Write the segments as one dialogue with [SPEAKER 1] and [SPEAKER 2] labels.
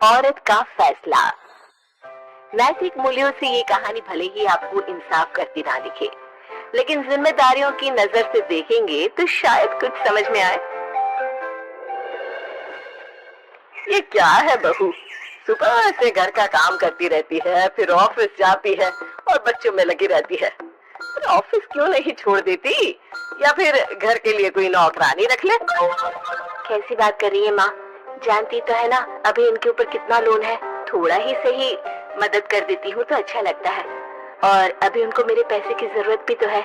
[SPEAKER 1] औरत का फैसला। नैतिक मूल्यों से ये कहानी भले ही आपको इंसाफ करती ना दिखे, लेकिन जिम्मेदारियों की नजर से देखेंगे तो शायद कुछ समझ में आए। ये क्या है बहू, सुबह से घर का काम करती रहती है, फिर ऑफिस जाती है और बच्चों में लगी रहती है। ऑफिस क्यों नहीं छोड़ देती, या फिर घर के लिए कोई नौकरानी रख ले। कैसी बात कर रही है माँ, जानती तो है ना अभी इनके ऊपर कितना लोन है। थोड़ा ही सही मदद कर देती हूँ तो अच्छा लगता है, और अभी उनको मेरे पैसे की जरूरत भी तो है।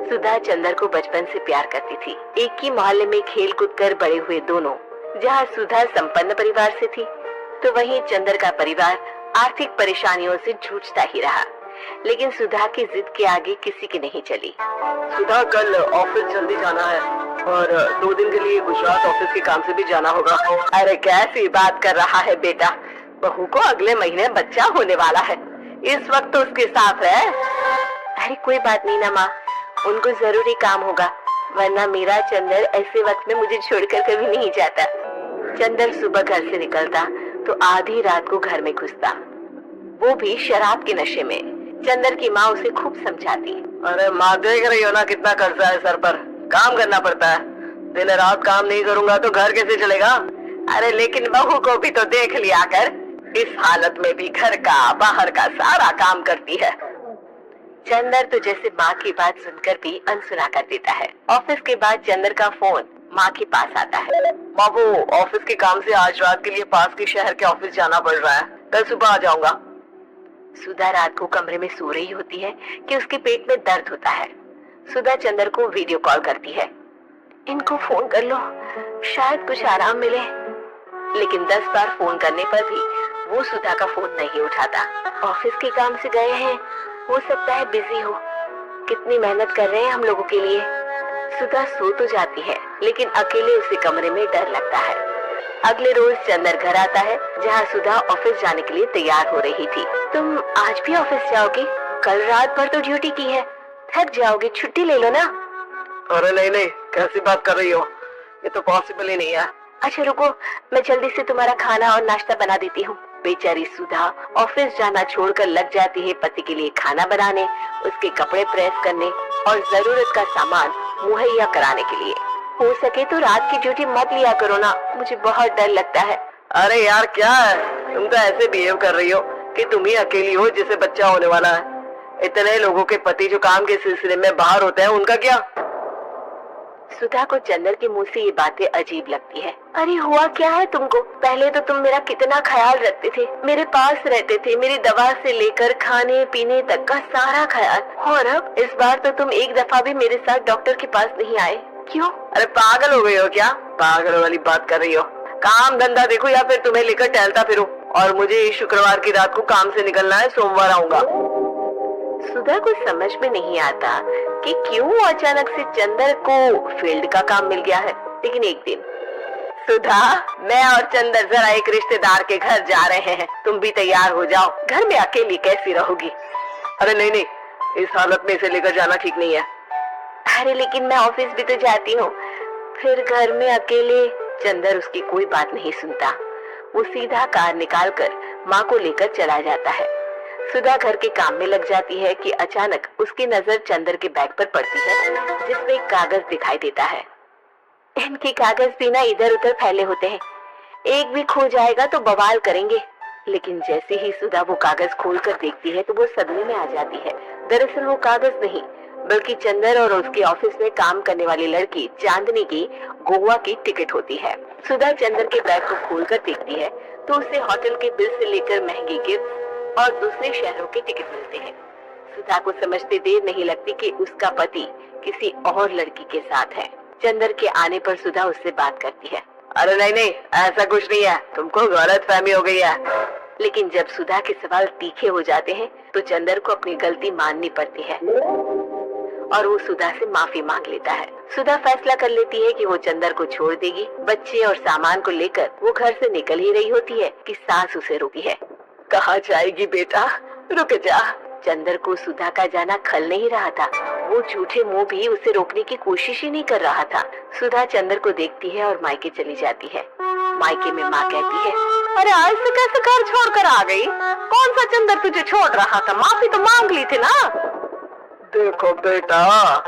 [SPEAKER 1] सुधा चंदर को बचपन से प्यार करती थी। एक ही मोहल्ले में खेल कूद कर बड़े हुए दोनों। जहाँ सुधा संपन्न परिवार से थी, तो वहीं चंदर का परिवार आर्थिक परेशानियों से जूझता ही रहा। लेकिन सुधा की जिद के आगे किसी की नहीं चली। सुधा, कल ऑफिस जल्दी जाना है और 2 दिन के लिए गुजरात ऑफिस के काम से भी जाना होगा। अरे कैसी बात कर रहा है बेटा, बहू को अगले महीने बच्चा होने वाला है, इस वक्त तो उसके साथ रहे। अरे कोई बात नहीं ना माँ, उनको जरूरी काम होगा, वरना मेरा चंदर ऐसे वक्त में मुझे छोड़कर कभी नहीं जाता। चंदर सुबह घर से निकलता तो आधी रात को घर में घुसता, वो भी शराब के नशे में। चंदर की माँ उसे खूब समझाती। अरे माँ, देख रही हो ना कितना कर्जा है सर पर, काम करना पड़ता है, दिन रात काम नहीं करूंगा तो घर कैसे चलेगा। अरे लेकिन बहू को भी तो देख लिया कर, इस हालत में भी घर का बाहर का सारा काम करती है। चंदर तो जैसे माँ की बात सुनकर भी अनसुना कर देता है। ऑफिस के बाद चंदर का फोन माँ के पास आता है। बाबू, ऑफिस के काम से आज रात के लिए पास के शहर के ऑफिस जाना पड़ रहा है, कल सुबह आ जाऊंगा। सुधा रात को कमरे में सो रही होती है कि उसके पेट में दर्द होता है। सुधा चंदर को वीडियो कॉल करती है। इनको फोन कर लो, शायद कुछ आराम मिले। लेकिन 10 बार फोन करने पर भी वो सुधा का फोन नहीं उठाता। ऑफिस के काम से गए हैं, हो सकता है बिजी हो। कितनी मेहनत कर रहे हैं हम लोगों के लिए। सुधा सो तो जाती है, लेकिन अकेले उसे कमरे में डर लगता है। अगले रोज चंदर घर आता है, जहाँ सुधा ऑफिस जाने के लिए तैयार हो रही थी। तुम आज भी ऑफिस जाओगे? कल रात भर तो ड्यूटी की है, थक जाओगे, छुट्टी ले लो ना। अरे नहीं नहीं, कैसी बात कर रही हो, ये तो पॉसिबल ही नहीं है। अच्छा रुको, मैं जल्दी से तुम्हारा खाना और नाश्ता बना देती हूँ। बेचारी सुधा ऑफिस जाना छोड़कर लग जाती है पति के लिए खाना बनाने, उसके कपड़े प्रेस करने और जरूरत का सामान मुहैया कराने के लिए। हो सके तो रात की ड्यूटी मत लिया करो ना, मुझे बहुत डर लगता है। अरे यार क्या है, तुम तो ऐसे बिहेव कर रही हो कि तुम ही अकेली हो जिसे बच्चा होने वाला है। इतने लोगों के पति जो काम के सिलसिले में बाहर होते हैं, उनका क्या। सुधा को चंदर के मुंह से ये बातें अजीब लगती है। अरे हुआ क्या है तुमको? पहले तो तुम मेरा कितना ख्याल रखते थे, मेरे पास रहते थे, मेरी दवा से लेकर खाने पीने तक का सारा ख्याल। और अब इस बार तो तुम एक दफा भी मेरे साथ डॉक्टर के पास नहीं आए, क्यों? अरे पागल हो गई हो क्या? पागल वाली बात कर रही हो। काम धंधा देखो या फिर तुम्हें लेकर टहलता फिरो। और मुझे शुक्रवार की रात को काम से निकलना है, सोमवार आऊंगा। सुधा को समझ में नहीं आता कि क्यों अचानक से चंदर को फील्ड का काम मिल गया है। लेकिन एक दिन, सुधा, मैं और चंदर जरा एक रिश्तेदार के घर जा रहे हैं, तुम भी तैयार हो जाओ, घर में अकेली कैसी रहोगी। अरे नहीं नहीं, इस हालत में इसे लेकर जाना ठीक नहीं है। अरे लेकिन मैं ऑफिस भी तो जाती हूँ, फिर घर में अकेले। चंदर उसकी कोई बात नहीं सुनता। वो सीधा कार निकालकर माँ को लेकर चला जाता है। सुधा घर के काम में लग जाती है कि अचानक उसकी नजर चंदर के बैग पर पड़ती है, जिसमें एक कागज दिखाई देता है। इनके कागज भी ना इधर उधर फैले होते हैं, एक भी खो जाएगा तो बवाल करेंगे। लेकिन जैसे ही सुधा वो कागज खोलकर देखती है तो वो सदमे में आ जाती है। दरअसल वो कागज नहीं, बल्कि चंदर और उसके ऑफिस में काम करने वाली लड़की चांदनी की गोवा की टिकट होती है। सुधा चंदर के बैग को खोलकर देखती है तो उसे होटल के बिल से लेकर महंगी गिफ्ट और दूसरे शहरों के टिकट मिलते हैं। सुधा को समझते देर नहीं लगती कि उसका पति किसी और लड़की के साथ है। चंदर के आने पर सुधा उससे बात करती है। अरे नहीं नहीं, ऐसा कुछ नहीं है, तुमको गलतफहमी हो गई है। लेकिन जब सुधा के सवाल तीखे हो जाते हैं तो चंदर को अपनी गलती माननी पड़ती है और वो सुधा से माफी मांग लेता है। सुधा फैसला कर लेती है कि वो चंदर को छोड़ देगी। बच्चे और सामान को लेकर वो घर से निकल ही रही होती है कि सास उसे रोकी है। कहाँ जाएगी बेटा, रुक जा। चंदर को सुधा का जाना खल नहीं रहा था। वो झूठे मुंह भी उसे रोकने की कोशिश ही नहीं कर रहा था। सुधा चंदर को देखती है और मायके चली जाती है। मायके में माँ कहती है, अरे ऐसे कैसे घर छोड़कर आ गई? कौन सा चंदर तुझे छोड़ रहा था? माफी तो मांग ली थी ना। देखो बेटा,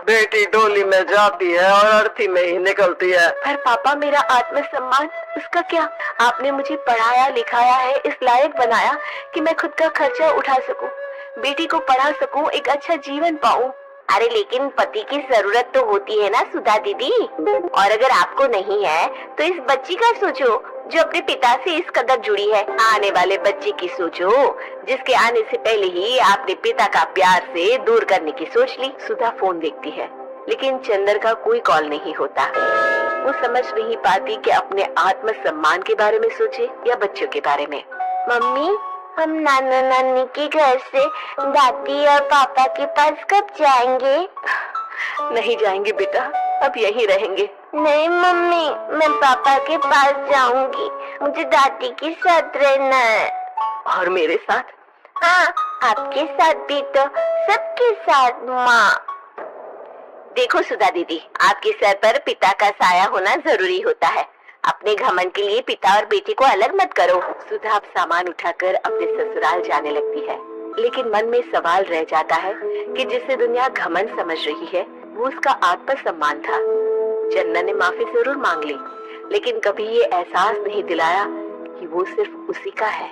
[SPEAKER 1] बेटी डोली में जाती है और अर्थी में ही निकलती है। पर पापा, मेरा आत्मसम्मान, उसका क्या? आपने मुझे पढ़ाया लिखाया है, इस लायक बनाया कि मैं खुद का खर्चा उठा सकूं, बेटी को पढ़ा सकूं, एक अच्छा जीवन पाऊं। अरे लेकिन पति की जरूरत तो होती है ना सुधा दीदी, और अगर आपको नहीं है तो इस बच्ची का सोचो जो अपने पिता से इस कदर जुड़ी है। आने वाले बच्चे की सोचो जिसके आने से पहले ही आपने पिता का प्यार से दूर करने की सोच ली। सुधा फोन देखती है लेकिन चंदर का कोई कॉल नहीं होता। वो समझ नहीं पाती कि अपने आत्म सम्मान के बारे में सोचे या बच्चों के बारे में। मम्मी, हम नाना नानी के घर से दादी और पापा के पास कब जाएंगे? नहीं जाएंगे बेटा, अब यहीं रहेंगे। नहीं मम्मी, मैं पापा के पास जाऊंगी, मुझे दादी के साथ रहना है। और मेरे साथ? हाँ, आपके साथ भी तो, सबके साथ माँ। देखो सुधा दीदी, आपके सर पर पिता का साया होना जरूरी होता है। अपने घमंड के लिए पिता और बेटी को अलग मत करो। सुधा अब सामान उठाकर अपने ससुराल जाने लगती है, लेकिन मन में सवाल रह जाता है कि जिसे दुनिया घमंड समझ रही है वो उसका आत्मसम्मान था। चंदन ने माफी जरूर मांग ली, लेकिन कभी ये एहसास नहीं दिलाया कि वो सिर्फ उसी का है।